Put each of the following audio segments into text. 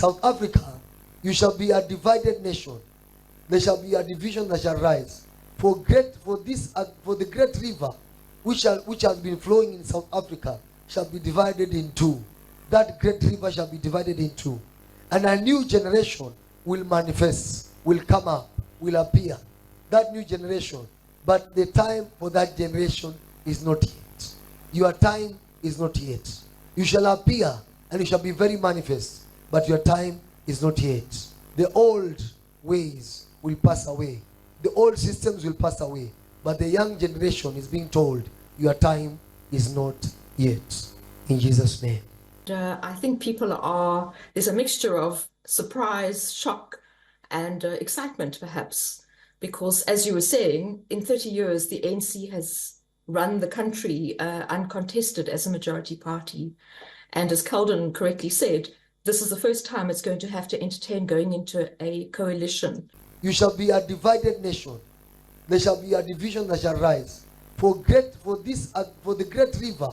South Africa, you shall be a divided nation. There shall be a division that shall rise. For the great river which has been flowing in South Africa shall be divided in two. That great river shall be divided in two. And a new generation will manifest, will come up, will appear. That new generation. But the time for that generation is not yet. Your time is not yet. You shall appear and you shall be very manifest. But your time is not yet. The old ways will pass away. The old systems will pass away. But the young generation is being told, your time is not yet. In Jesus' name. I think there's a mixture of surprise, shock, and excitement perhaps. Because as you were saying, in 30 years, the ANC has run the country uncontested as a majority party. And as Calden correctly said, this is the first time it's going to have to entertain going into a coalition. You shall be a divided nation. There shall be a division that shall rise. For the great river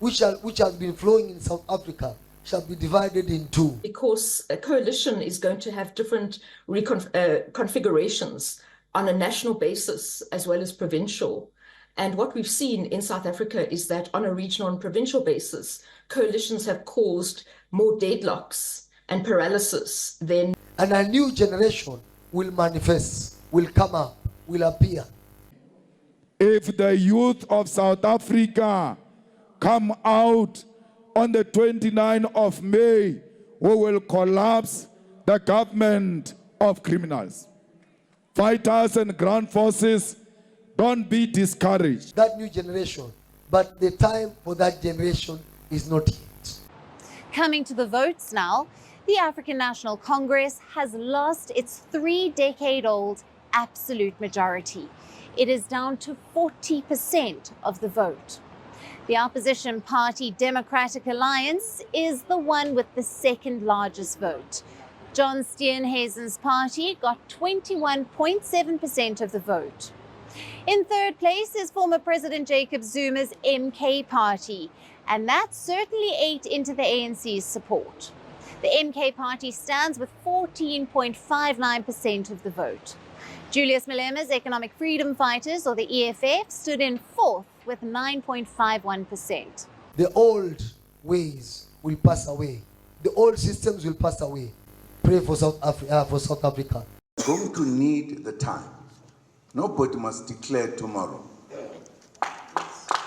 which has been flowing in South Africa shall be divided in two. Because a coalition is going to have different configurations on a national basis as well as provincial. And what we've seen in South Africa is that on a regional and provincial basis, coalitions have caused more deadlocks and paralysis than... And a new generation will manifest, will come up, will appear. If the youth of South Africa come out on the 29th of May, we will collapse the government of criminals. Fighters and ground forces, don't be discouraged. That new generation, but the time for that generation is not yet. Coming to the votes now, the African National Congress has lost its 3-decade-old absolute majority. It is down to 40% of the vote. The opposition party Democratic Alliance is the one with the second largest vote. John Steenhuisen's party got 21.7% of the vote. In third place is former President Jacob Zuma's MK party, and that certainly ate into the ANC's support. The MK party stands with 14.59% of the vote. Julius Malema's Economic Freedom Fighters, or the EFF, stood in fourth with 9.51%. The old ways will pass away. The old systems will pass away. Pray for South Africa. We're going to need the time. Nobody must declare tomorrow.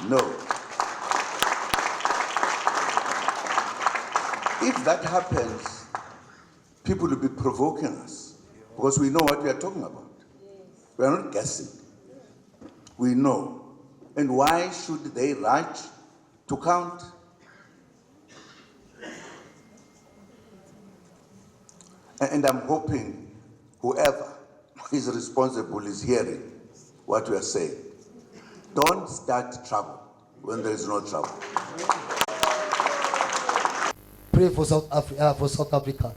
No. If that happens, people will be provoking us because we know what we are talking about. We are not guessing. We know. And why should they rush to count? And I'm hoping whoever is responsible is hearing what we are saying. Don't start trouble when there is no trouble. Pray for South Africa.